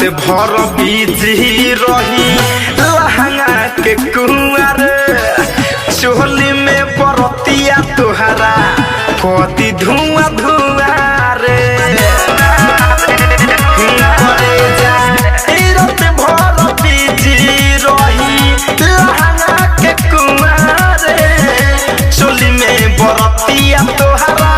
भर बिजी रही लहंगा के कुंवर चोली में बरतिया तुहरा कति धुआं धुआं रे रात भर बिजी रही लहंगा के कुंवर चोली में बरतिया तुहरा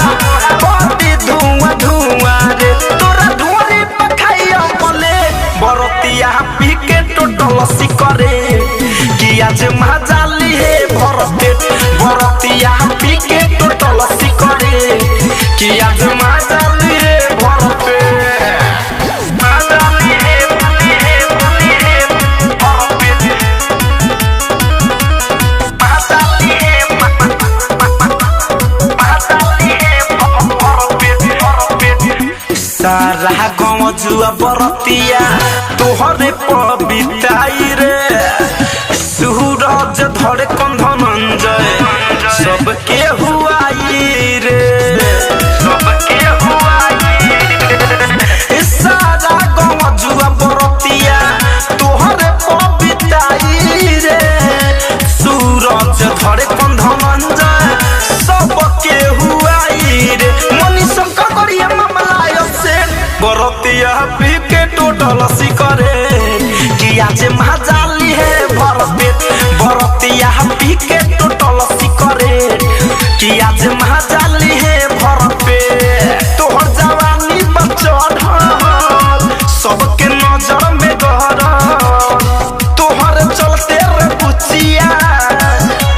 कति धुआं धुआं रे तोरा धुआं पखाइया बोले बरतिया पी के टोटल सिकरे कि आज मजाली है भरपेट बरतिया पी के टोटल सिकरे कि आज मजाली है भरपेट मजाली है भरपेट मजाली है भरपेट सारा गाँव जुआ बरतिया तोहरे पबिताई रे सूरज धरे कंधनंजय सबके हुआई रे सबके हुआई सारा गाँव जुआ बरतिया तोहरे पबिताई रे सूरज धरे कंधनंजय सबके हुआई रे मनी शंकर करिया मामला से बरतिया पी के टोटल सिकरे कि आज मजाली है भरपेट बरतिया पी के टोटल सिकरे कि आज मजाली है भरपेट तोहर जवानी बचल सबके नजर में गहर तोहर चलते रे पुचिया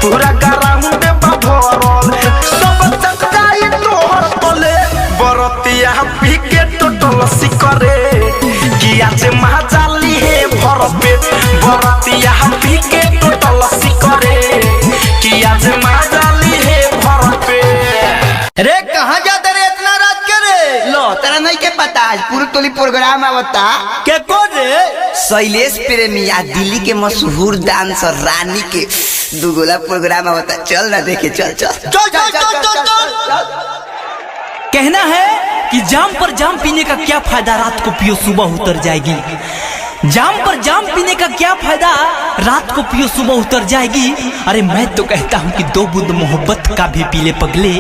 पूरा ग्राउंड भरल सब चकाई तोहर तले बरतिया पी के टोटल सिकरे कि आज मजाली है भरपेट बरतिया पी के टोटल सिकरे कि आज मजाली है भरपेट। रे कहाँ जाते रे इतना रात के रे? लो तेरा नहीं के पता आज पूरी टोली प्रोग्राम आवता के कौन रे? शैलेश प्रेमी आ दिल्ली के मशहूर डांसर रानी के दुगोला प्रोग्राम आवता चल ना देखे चल चल चल चल चल चल चल। कहना है कि जाम पर जाम पीने का क्या फायदा, रात को पियो सुबह उतर जाएगी। जाम पर जाम पीने का क्या फायदा, रात को पियो सुबह उतर जाएगी। अरे मैं तो कहता हूँ कि दो बूंद मोहब्बत का भी पीले पगले,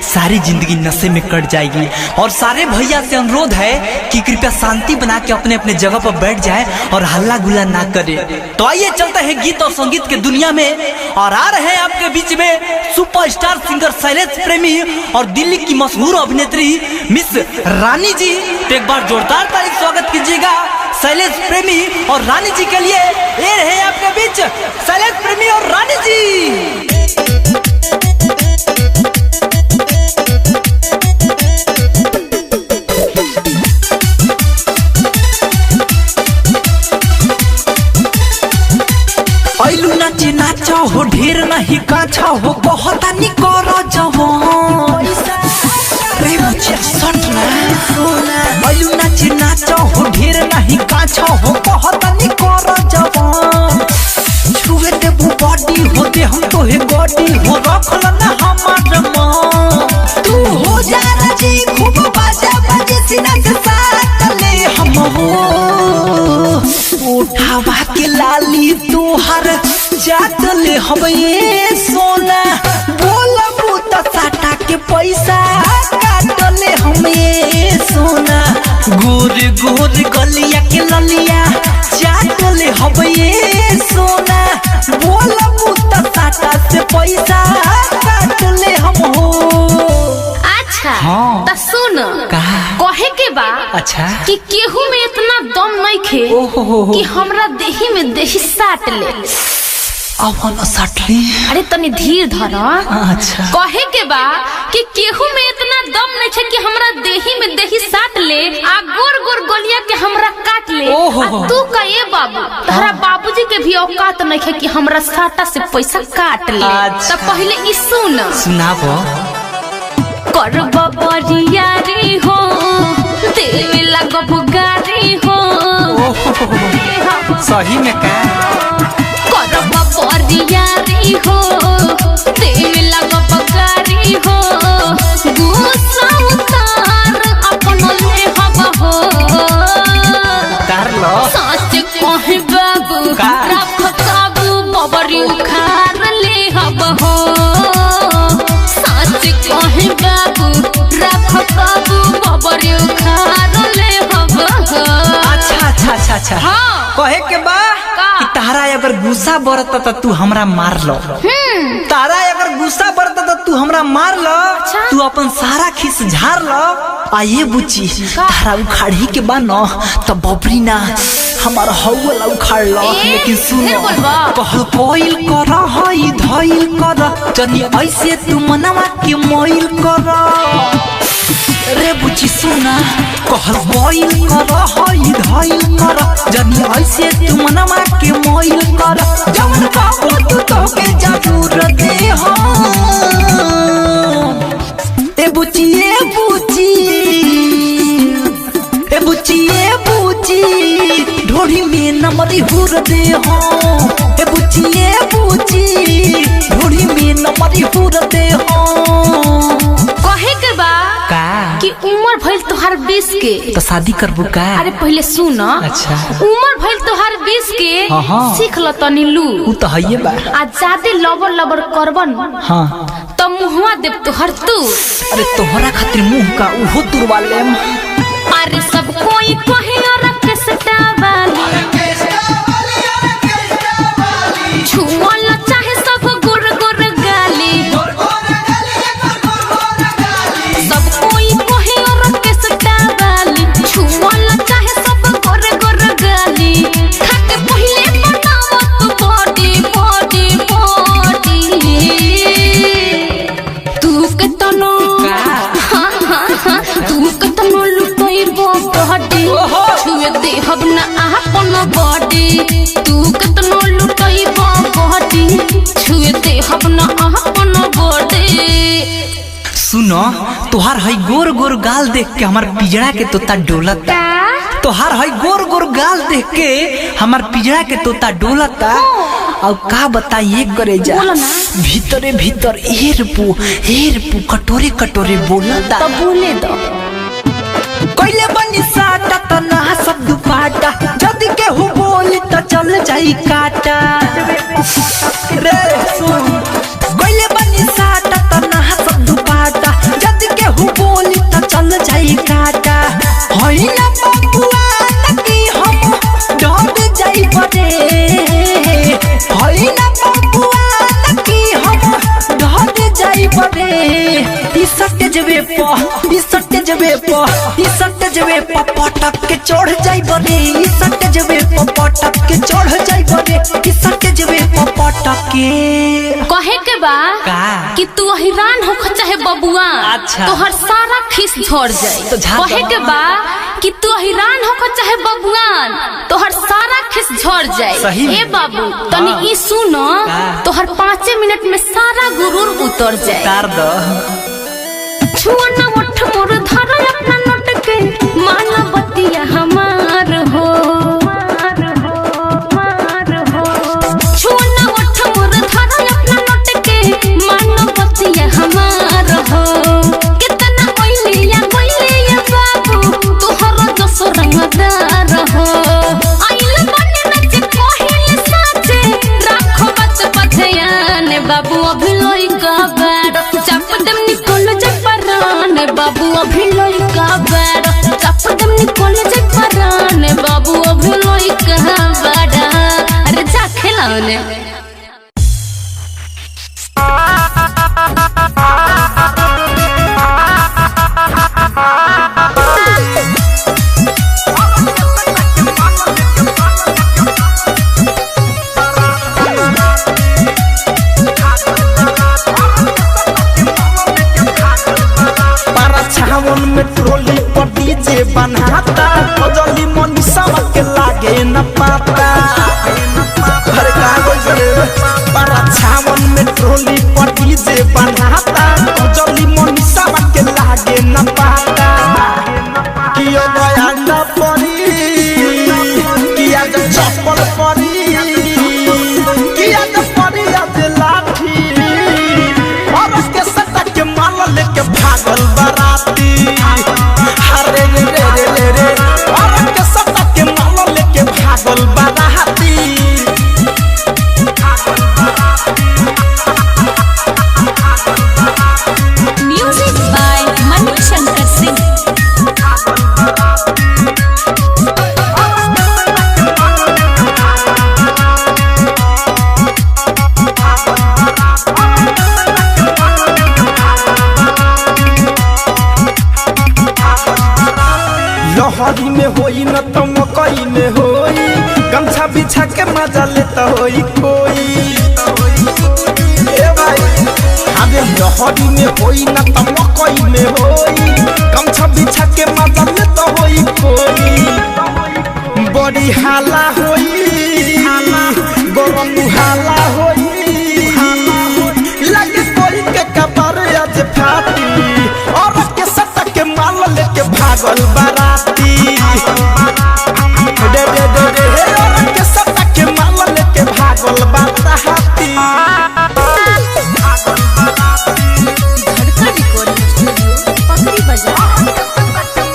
सारी जिंदगी नशे में कट जाएगी। और सारे भैया से अनुरोध है कि कृपया शांति बना के अपने अपने जगह पर बैठ जाए और हल्ला गुल्ला ना करे। तो आइए चलते हैं गीत और संगीत के दुनिया में, और आ रहे हैं आपके बीच में सुपरस्टार सिंगर शैलेश प्रेमी और दिल्ली की मशहूर अभिनेत्री मिस रानी जी। तो एक बार जोरदार ताली स्वागत कीजिएगा शैलेश प्रेमी और रानी जी के लिए। ये रहे आपके बीच शैलेश प्रेमी और रानी जी। ऐलू नाचे नाचा हो ढेर नहीं काछा हो बहुत निकर जवान ऐलू नाचे नाचा हो ढेर नहीं काछा हो बहुत निकर जवान छुए देबू बॉडी होते हम तो हे बॉडी हो रखल ना हमार मन तू हो जा राजी खूब बाजा बाजे सीना से साथ ले हम हो उठावा के लाली तोहर जात ले हम ये सोना बोलबू तो साटा के पैसा काट ले हम ये सोना गोर गोर गलिया के ललिया जात ले हम ये सोना बोलबू तो साटा से पैसा काट ले हम हो। अच्छा हाँ। तो सुन कहे के बा अच्छा कि केहू में इतना दम नहीं खे कि हमरा देही में देही साट ले। अब साटली अरे तनी धीर धर। अच्छा कहे के बा कि केहू में इतना दम नहीं छे कि हमरा देही में देही साट ले आ गोर गोर गलिया के हमरा काट ले। आ तू कहे बाबू तहरा बाबूजी के भी औकात नहीं है कि हमरा साटा से पैसा काट ले। अच्छा। तो पहले ई सुन सुनाबो करबा बरियारी हो देवे लगब गारी हो सही में का करबा बरियारी हो देवे लगब गारी हो गुस्सा उतार अपन ले हब हो तार लो अच्छा हाँ। कहे के बा का? कि तारा अगर गुस्सा बरता तो तू हमरा मार लो। तारा अगर गुस्सा बरता तो तू हमरा मार लो। तू अपन सारा खिस झाड़ लो। आ ये बुची तारा उखाड़ी के बा न तो बबरी ना हमारा हौला उखाड़ लो। लेकिन सुनो कहल कोइल कर हई धइल कर जनी ऐसे तू मनवा के मोइल कर रे बुची सुना कहल कोइल कर हई धइल कर जनी ऐसे तू मनवा के मोइल कर जवन बाबू तू तो के जरूर दे हो ए बुची ए बुची ए बुची ए बुची ढोड़ी में नमरी हुर दे हो ए बुची ए बुची ढोड़ी में नमरी हुर दे हो। कहे के बा का कि उम्र भइल तोहार 20 के तो शादी करबू का? अरे पहले सुन। अच्छा। उम्र भइल तोहार 20 के हाँ। सीख ल तनी लू। उ तो हइए बा। आ ज्यादा लबर लबर करबन हाँ तो मुहवा देव तोहर तू। अरे तोहरा खातिर मुंह का उहो तुरवा लेम। अरे सब कोई कहे और किसटा वाली छुअल चाहे सब गुर गुर गाली सब कोई कहे और किसटा वाली छुअल चाहे सब गुर गुर गाली खाके पहिले बनाव तू बॉडी बॉडी बॉडी तू केतनो तू केतनो लुटइबो बॉडी छुए देहब ना आपन बॉडी तू केतनो लुटइबो बॉडी छुए देहब ना आपन बॉडी। सुनो तोहार हई गोर गोर गाल देख के हमार पिजड़ा के तोता डोलता। तोहार हई गोर गोर गाल देख के हमार पिजड़ा के तोता डोलता। और का बताइए करे जा भीतरे भीतर एर पू कटोरे कटोरे बोलता। तो बोले दो कोइले बनी साटा त ना सब दुपाटा जदी के हु बोली त चल जाई काटा रे सुन कोइले बनी साटा त ना सब दुपाटा जदी के हु बोली त चल जाई काटा होई ना बबुआ नकी हम डर जाई बरे होई ना बबुआ नकी हम डर जाई बरे ई सटे जबे पटक के चढ़ जाई बरे ई सटे जबे पटक के चढ़ जाई बरे ई सटे जबे पटक के। कहे के बा का? कि तू हैरान हो चाहे बबुआ अच्छा। तोहर सारा खिस झड़ जाए। तो झाड़ कहे दो। के बा कि तू हैरान हो चाहे बबुआन तोहर सारा खिस झड़ जाए। सही में। ए बाबू तनी ई सुनो का? तोहर 5 मिनट में सारा गुरूर उतर जाए। तार दो छुआ ना उठ मोर धर अपना नट के माला बतिया हमार हो छुआ ना उठ मोर धर अपना नट के माला बतिया हमार हो कितना कोइलिया बाबू तोहर जस रंगदार हो आइल बने नच कोहिल साथे राखो बच पथयान बाबू अभी लोई का बैर चाप दम निकल जा परान बाबू अभी लोई का बैर चाप दम निकल जा परान बाबू अभी लोई का बैर। अरे जा खेलाने छावन में ट्रोली पर डीजे बनाता कजली मनीषा के लागे न पाता हर कागज बड़ा छावन में ट्रोली पर डीजे बनाता कजली मनीषा के लागे न पाता कियो गया न पड़ी किया जब चप्पल पड़ी किया जब पड़ी आज लाठी और उसके सट्टा के माल लेके भागल बाराती हरे रे रे रे रे और उसके सट्टा के माल लेके भागल बाराती। में होई न तो मकई में होई गमछा बिछा के मजा लेता होई कोई ए भाई अबे लहरी में होई न तो मकई में होई गमछा बिछा के मजा लेता होई कोई बड़ी हाला होई गरम हाला होई लगे कोई के कबर आज फाटी और के सत्ता के माल लेके भागल बाराती दे दे दे दे हे और के सत्ता के माल लेके भागल बाराती धड़का रिकॉर्डिंग स्टूडियो पकड़ी बाजार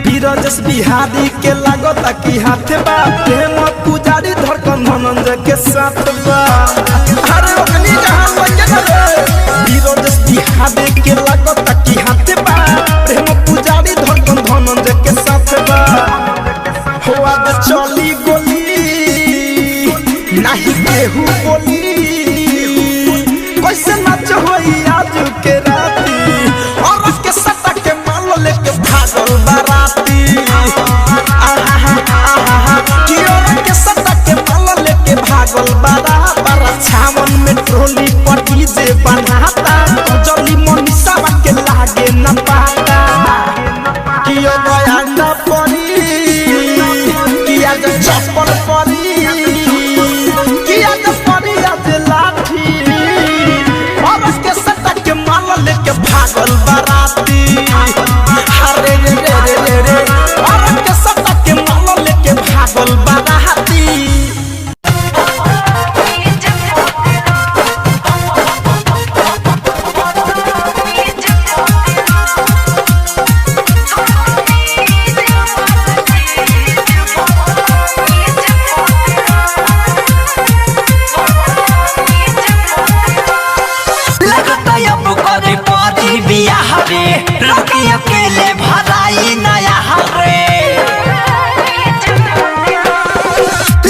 बीरजस बिहारी के लागता कि हाथ बा प्रेम पुजारी धड़कन धनंजय के साथ बा अरे ओकनी जहां बजे रे बीरजस बिहारी के लागता कि हाथ बा प्रेम पुजारी धड़कन धनंजय के साथ बा हो आज चली गोली नहीं केहू बोली कैसे नाच होई आज के राती और के सत्ता के माल लेके भागल बाराती भागल बारा छावन में ट्रोली पर डीजे बनाता जली मनीषा के लागे न पाता कियो गया न पड़ी किया जो चप्पल पड़ी किया जो पड़ी आज लाठी और के सत्ता के माल लेके भागल बाराती अरे रे रे रे रे और के सत्ता के माल लेके भागल बाराती अकेले भराई नया हरे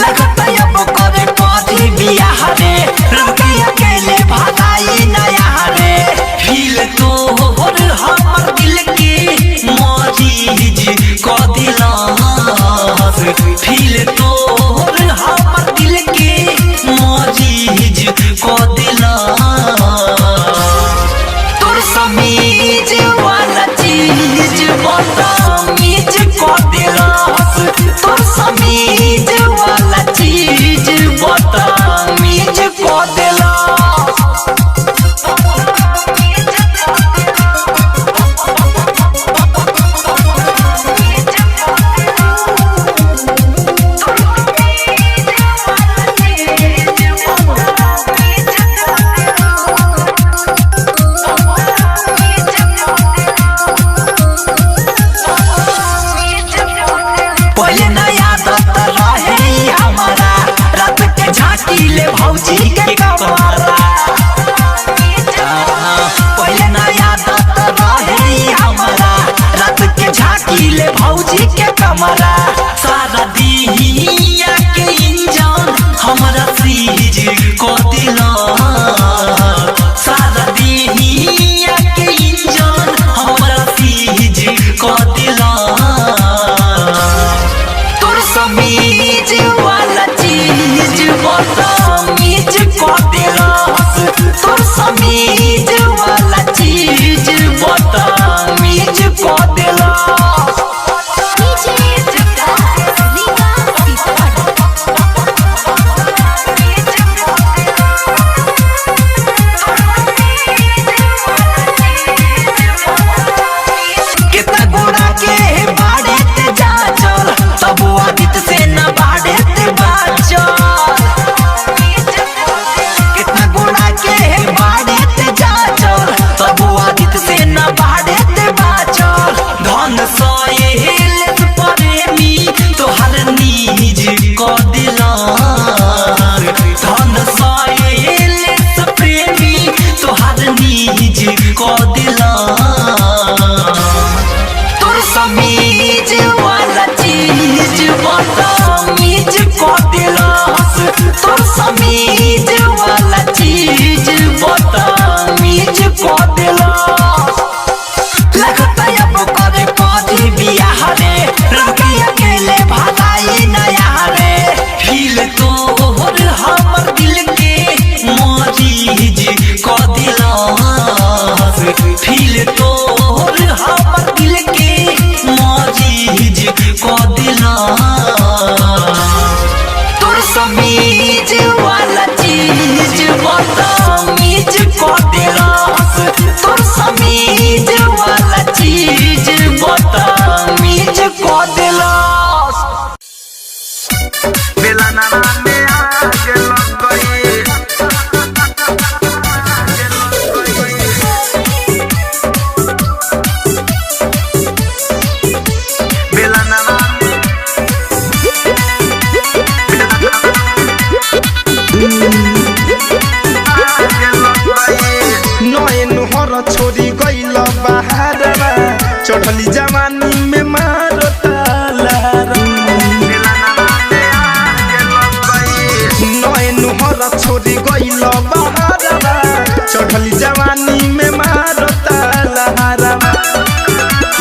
लगता अब करे पौधी बिया हरे रुकी अकेले भराई नया हरे फील तो होर हमर दिल के मरीज को दिलास फील तो होर हमर दिल के मरीज को दिलास तोर समीज वाला चीज बदमीज को दिलास तोर समीज वाला चीज बदमीज को दिलास पहले नया दत्त रहे हमारा रात के झांकी ले भौजी के कमरा पहले नया दत्त रहे हमारा रात के झांकी ले भौजी के कमरा सारा दिया के इंजन हमारा सीज को दिला सारा दिया के इंजन हमारा सीज को दिला तोर समीज वाला चीज बदमीज को दिलास तोर समीज वाला चीज बदमीज को दिलास कितना गुड़ा के बाड़े ते जा चल तब आदित से न बाड़े ते बाचल कितना गुड़ा के बाड़े ते जा चल तब आदित से न बाड़े ते बाचल धन सोएल प्रेमी तोहर नीज को दिला धन सोएल प्रेमी तोहर नीज को दिला तोर समीज वाला चीज बदमीज को दिलास तोर समीज वाला चीज बदमीज बेलनवा में आग लग गई। बेलनवा नयन हर छोरी गइल बहारवा चढ़ली जवानी में मारो तालारा। नयन हर छोरी गइल बहारवा चढ़ली जवानी में मारो तालारा।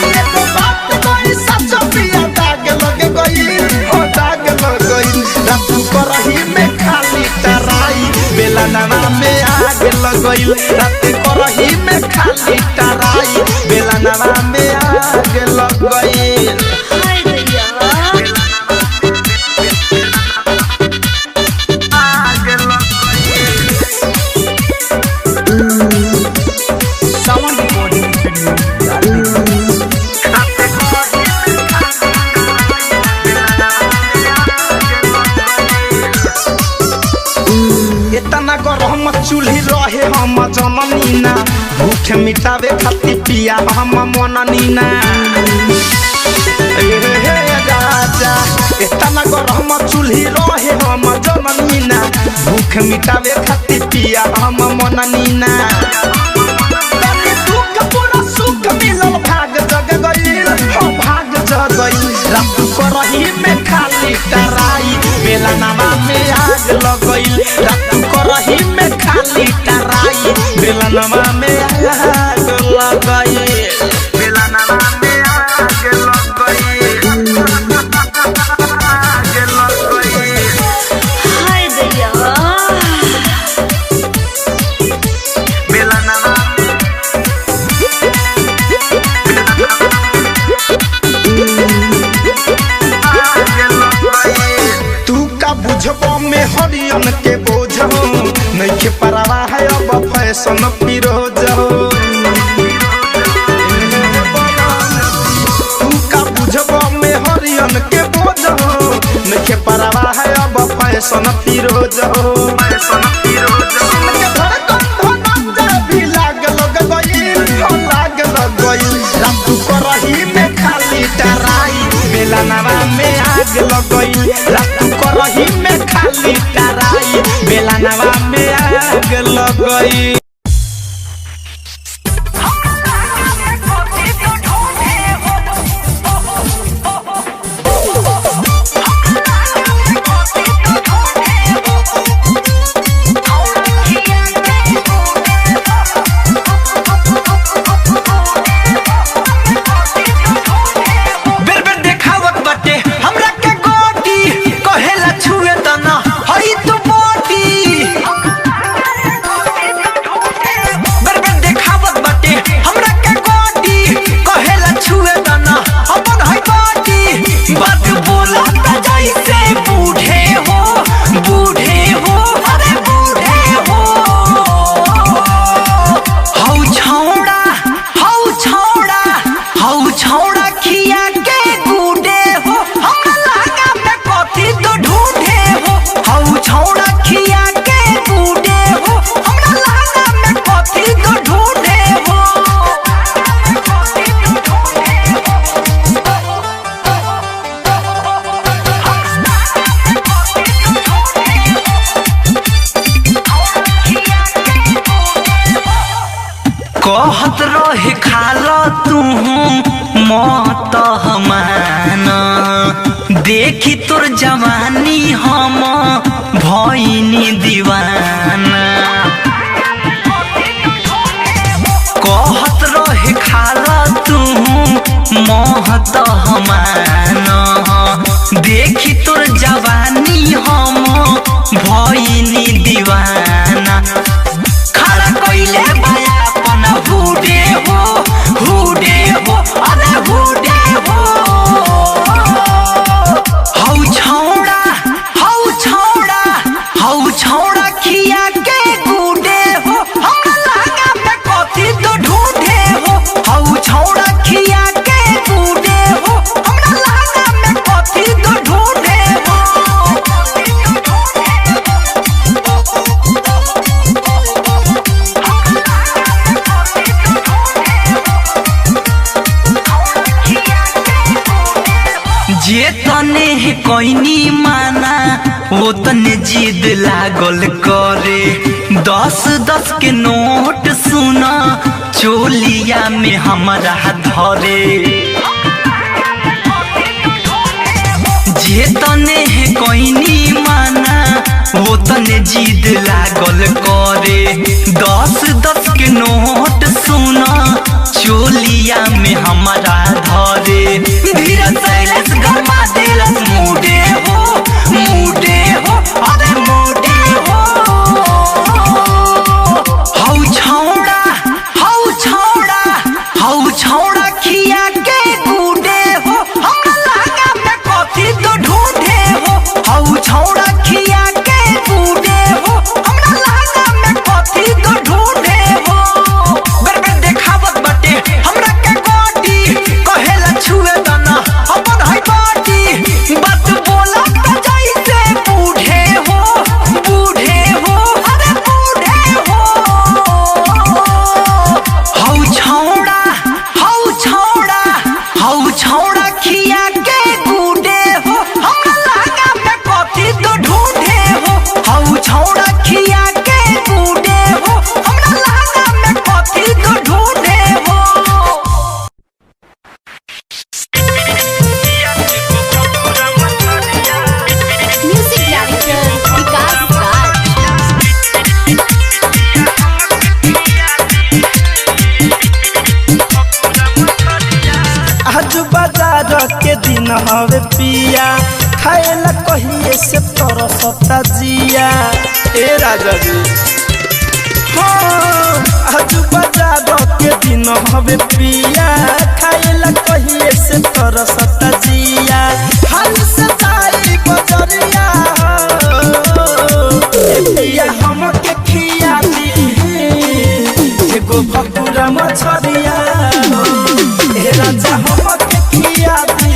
एगो बात कही सच पिया दाग लग गई, हो दाग लग गई। रात करही में खाली तराई बेलनवा में आग लग गई। रात करही में खाली तराई बेलनवा में आग लग गई। हाय दैया आग लग इतना गरम चूल्ही रहे हम जननीना, भूख मिटावे खातिर पिया हम मननीना। हे राजा इतना गरम चूल्ही रहे हम जननीना, भूख मिटावे खातिर पिया हम मननीना। दुख पूरा सुख मिलल भाग जग गइल, हो भाग जग गइल। रात करही में खाली तराई बेलनवा में आग लग गइल। रात करही में खाली तराई बेलनवा में आग लग गइल। बेलनवा में आग लग गइल। आग लग गइल। हाय दैया बेलनवा तू का बुझबो में हरियन के बोझ हो, नइखे परवा है अब फैशन फिरोज हो। तू का बुझबो में हरियन के बोझ हो, नइखे परवा है अब फैशन फिरोज हो। फैशन फिरोज के धड़कन धनंजा भी लाग लग गइल, हो लाग लग गइल। रात करही में खाली तराई बेलनवा में आग लग गइल। रात करही में खाली तराई बेलनवा में आग लग गइल। बेर बेर देखावत बाटे हमरा के गोटी, कहेला छुए तना हई तू मोटी। बेर बेर देखावत बाटे हमरा के गोटी, कहेला छुए तना अपन हई गोटी। बात बोला त जैसे बूढ़े हो, बूढ़े हो, अरे बूढ़े हो। हौ छौड़ा, हौ छौड़ा, हौ छौड़ा खिया के गुडे हो। हमरा लागा में कथी तो ढूंढे हो। हौ छौड़ा खिया के गुडे हो। हमरा लागा में कथी तो ढूंढे हो। कहत रहे खाला तू मत हमान, देखी तोर जवानी हम भइनी दीवाना। कहत रहे खाला तू महत हमान, देखी तोर जवानी हम भइनी दीवाना। खड़ा कइले भाया अपन हुडे हो, हुडे हो, अरे हुडे हो। हौ छौड़ा, हौ छौड़ा, हौ छौड़ा खिया के गुडे हो। हमरा लागा में कथी तो ढूंढे हो। हौ छौड़ा खिया के गुडे हो। हमरा लागा में कथी तो ढूंढे हो। कोइनी माना वो तने जिद लागल करे 10-10 के नोट सुना चोलिया में हमारा धरे जे तने कोइनी माना वो तने जिद लागल करे 10-10 के नोट सुना चोलिया में हमारा धरे धीरे शैलेश गमा दिलस मुडे हो अरे मुडे हो हौ छौड़ा खिया के गुडे हो हमरा लागा में कथी तो ढूंढे हो हौ छौड़ा खिया के गुडे हो हमरा लागा में कथी तो ढूंढे हो बेर देखावत बाटे हमरा के गोटी कहेला छुए दाना अपन है बाटी बात बोला त जैसे बूढ़े हो अरे बूढ़े हो हौ छौड़ा खिया के गुडे हो हमरा लागा में कथी तो ढूंढे हो हौ छौड़ा खिया के गुडे हो हमरा लागा में कथी तो ढूंढे हो म्यूजिक डायरेक्टर विकास राज। आज बाजार के दिन हवे पिया खाएला कहिए से तरसता जिया ए राजा जी हाँ आज बाजार के दिन हवे पिया खाएला कहिए से तरसता जिया हाल से जाई बजरिया ए पिया हमके खिया दी एगो भकुरा मछरिया ए राजा हमके खिया दी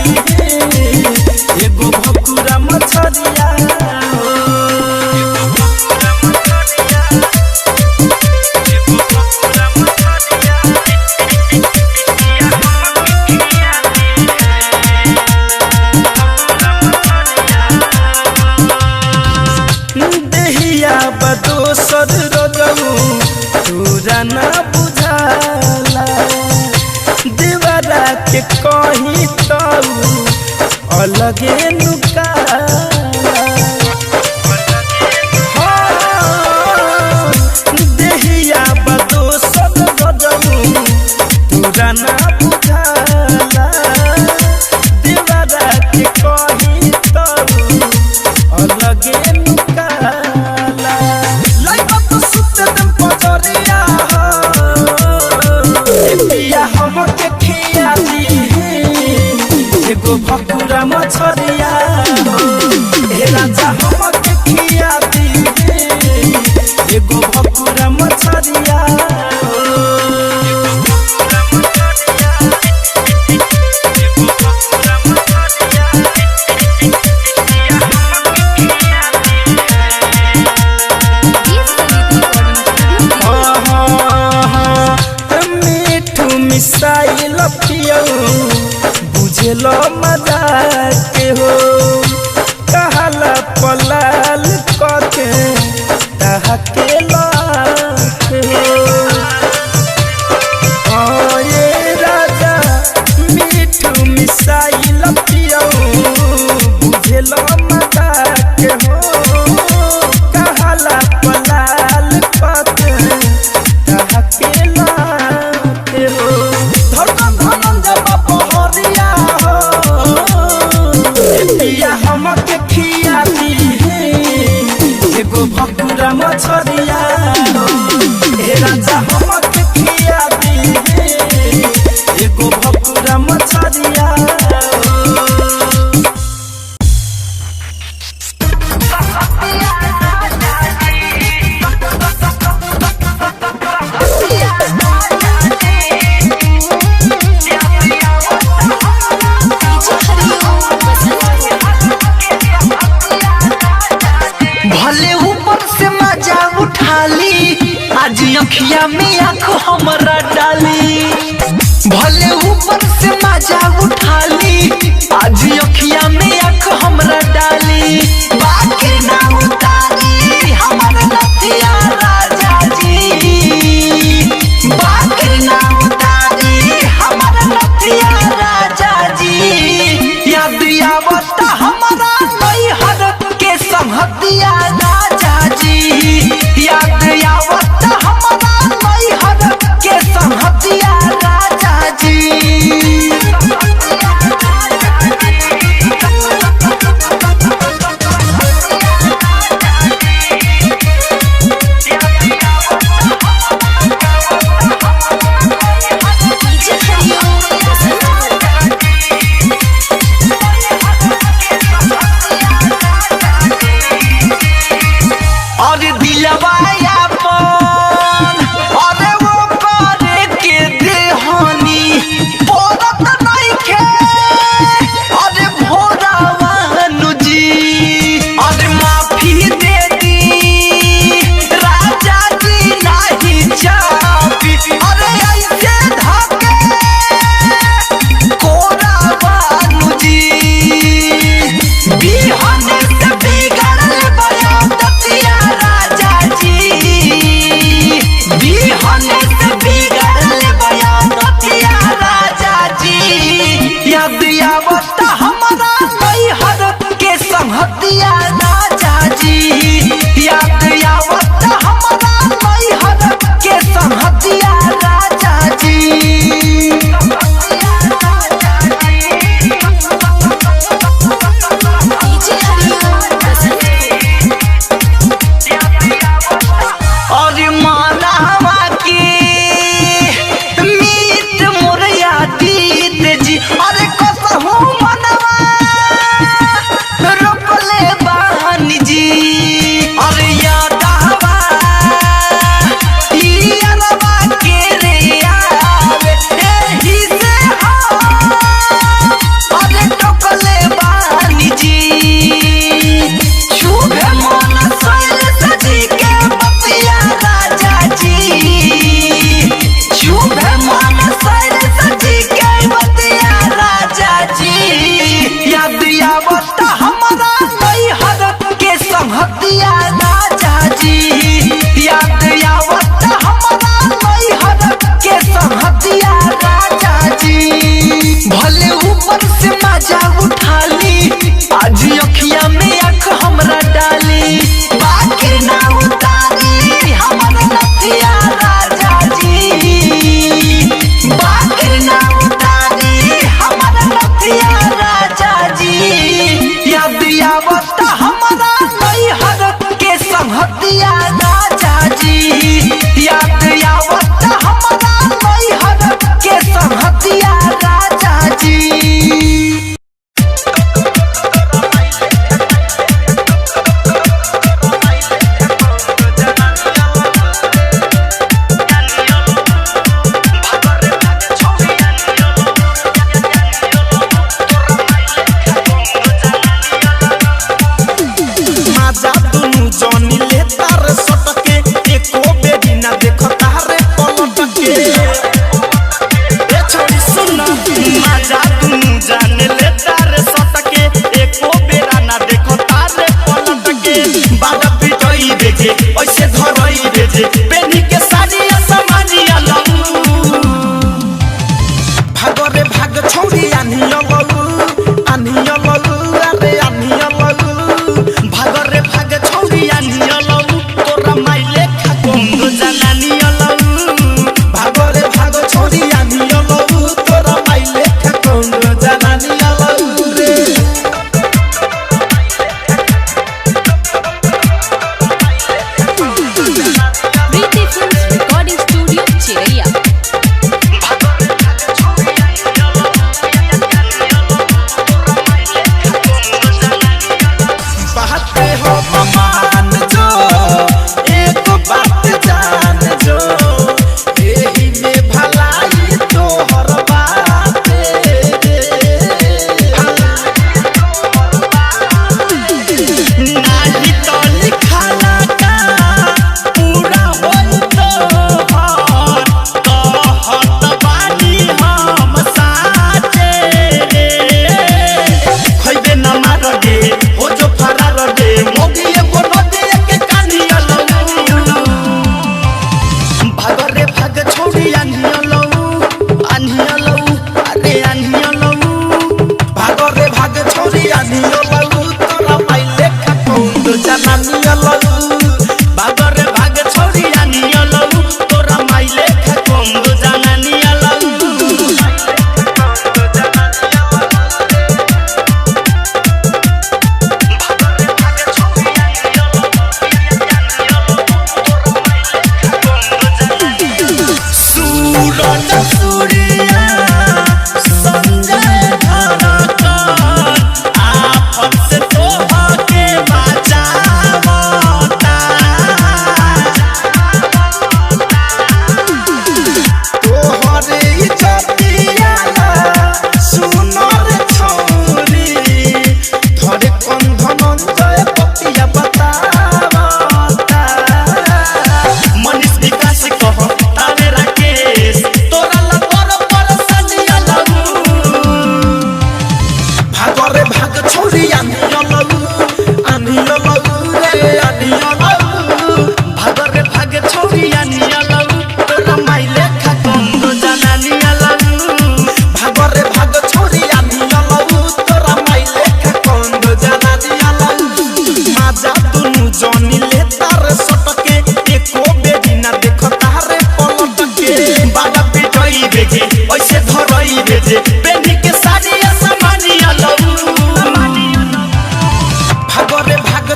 एगो भकुरा मछरिया देहिया बदोसर रजऊ तोरा ना बुझाला दीवारा के कहीं ताऊ अलगे नुकाला देहिया बदोसर रजऊ तोरा ना बुझाला दीवारा के कहीं ताऊ अलगे नुकाला लाइबा तो सुते दम पजरिया पिया हमके खिया दी एगो भकुरा मछरिया ए राजा हमके खिया दी एगो भकुरा मछरिया मीठू मिसाइल पियऊ बुझलो मजाक हो कहला पलाल कके तहके लाख हो ये राजा मीठू मिसाइल पियऊ बुझलो मजाक हो कहला पलाल कके तहके लाख हो धड़कन धनन जब बहरिया हो पिया हमके खिया दी एगो भकुरा मछरिया ए राजा हमके खिया दी एगो भकुरा मछरिया भले ऊपर से मजा उठा ली आज अखिया में आँख हमरा डाली भले ऊपर से मजा उठा ली आज अखिया में आँख हमरा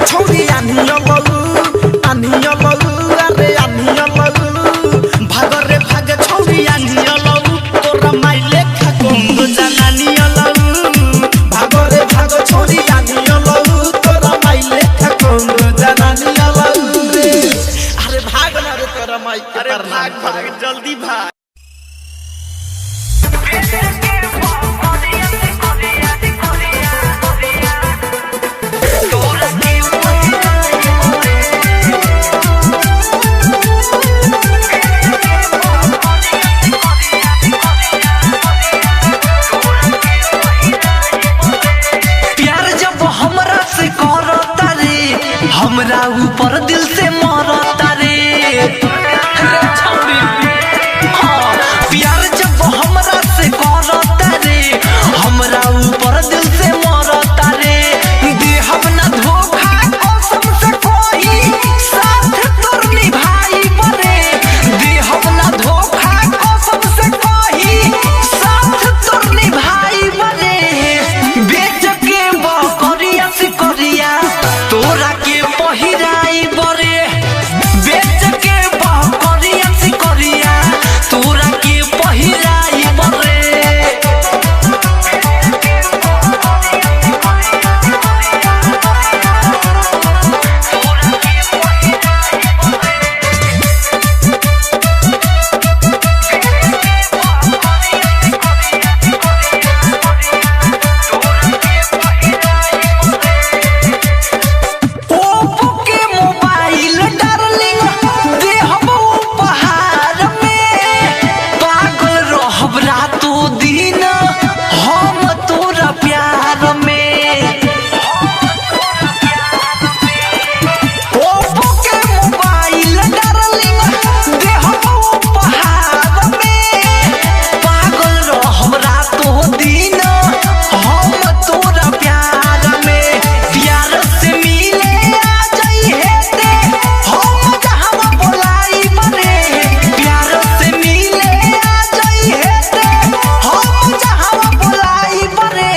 छोड़ी आनिया लऊ अरे आनिया लऊ भाग रे भाग छोड़ी आनिया लऊ तोरा माइले खा कोंगो जनानिया लऊ भाग रे भाग छोड़ी आनिया लऊ तोरा माइले खा कोंगो जनानिया लऊ रे अरे भाग ना रे तोरा माई अरे भाग जल्दी भाग हमरा ऊपर दिल से मरता रे प्यार जब हमरा से करता रे हमरा ऊपर दिल से मरता रे देहब ना धोखा कसम से कोई साथ तोर निभाई बरे देहब ना धोखा कसम से कोई साथ तोर निभाई बरे बेच के बकरिया से करिया तोरा के पहिराई बरे बेच के बकरिया से करिया तोरा के पहिराई बरे ओप्पो के मोबाइल डार्लिंग देहब उपहार में पागल रहब रातों दिन हम तोरा प्यार में ओप्पो के मोबाइल डार्लिंग देहब उपहार में पागल रहब रातों दिन हम तोरा प्यार में प्यार से मिले आ जाई हेते हम जहां बोलाई बने प्यार से मिले आ जाई हेते हम जहां बोलाई बने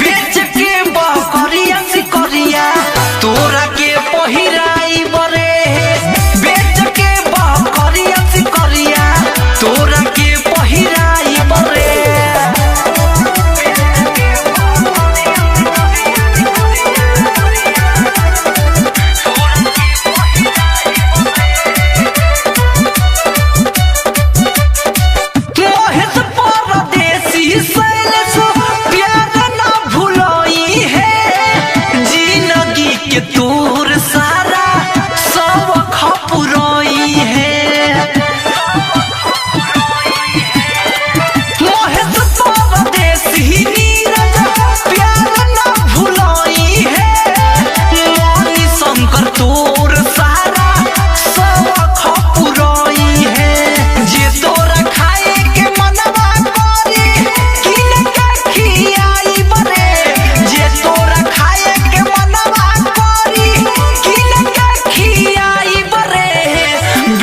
बेच के बकरिया से करिया तोरा के पहिराई बरे बेच के बकरिया से करिया तोरा के पहिराई बरे मोहित परदेसी शैलेश प्यार ना भुलाई है जिंदगी के तोर सारा सब खपुराई है मोहित परदेसी नीरज प्यार ना भुलाई है मोनी शंकर तोर सारा सब खपुराई है जे तोरा खाए के मनवा करी किन के खियाई बरे जे तोरा खाए के मनवा करी किन के खियाई बरे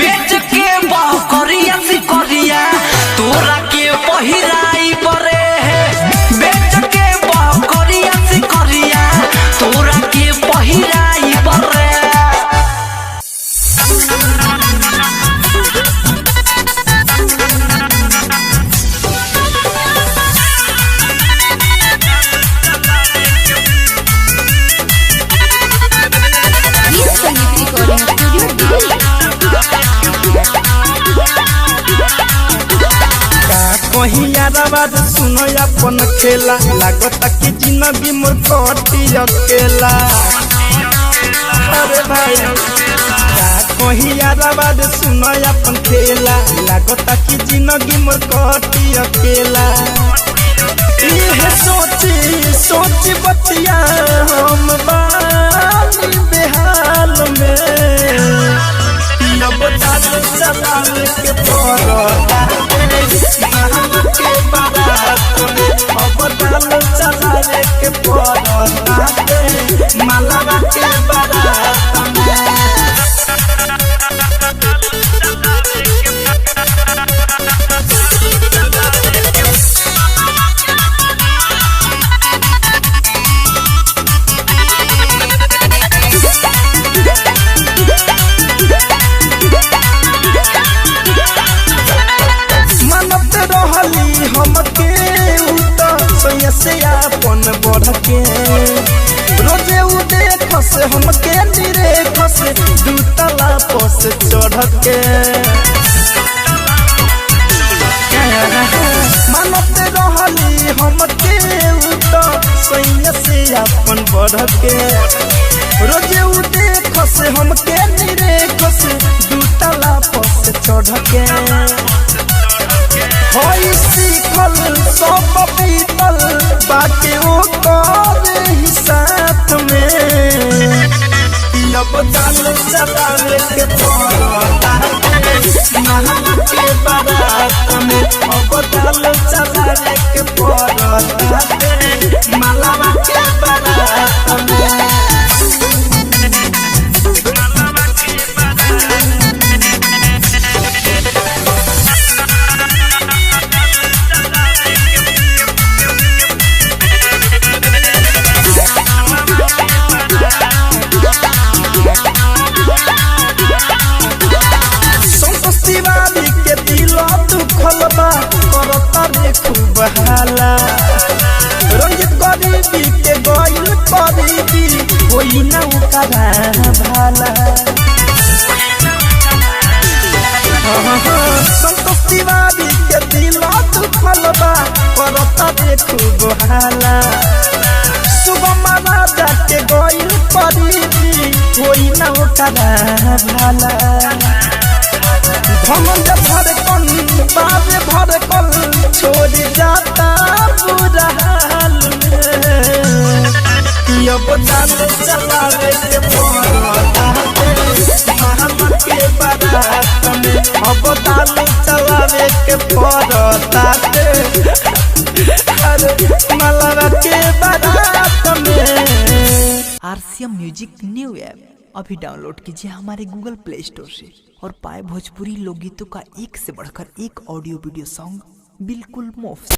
बेच के बकरिया से करिया तोरा के पहिराई बरे बेच के बकरिया से करिया तोरा के पहिराई बरे This Sangeet Recording Studio, Delhi. कहीं याराबाद सुनो अपन खेला लागता कि जिंदगी मोर कटी अकेला अरे भाई कहीं याराबाद सुनो अपन खेला लागता कि जिंदगी मोर कटी अकेला ये सोची सोची बतिया हम बानी बेहाल में अब दाल चलावे के पड़ता के बारात में अब दाल चलावे के पड़ता मालावा के बारात में से हमके निरे खसे दूतला पोस चढ़ के मानते रहली हमके उत सैया से अपन बढ़ के रोजे उठे खसे हमके निरे खसे दूतला पोस चढ़ के होई सीखल सब पीतल बाटे ओ कर ही साथ में अब चाल चलावे के पड़ता महल के बारात में अब चाल चलावे के पड़ता मालावा के बारात में शिवानी के दिल दुखलबा करता रे खूब हाला रंजित गरीबी के गइल करीबी होई ना उकरा भाला संतोष शिवानी के दिल दुखलबा करता रे खूब हाला सुबह राजा के गइल करीबी होई ना उकरा भाला भमंड भड़कन बाबे भड़कन छोड़ जाता बुरा हाल में अब चाल चलावे के पड़ता महल के बारात में अब चाल चलावे के पड़ता अरे मलवा के बारात में। आरसीएम म्यूजिक न्यू ऐप अभी डाउनलोड कीजिए हमारे गूगल प्ले स्टोर से और पाए भोजपुरी लोकगीतों का एक से बढ़कर एक ऑडियो वीडियो सॉन्ग बिल्कुल मुफ्त।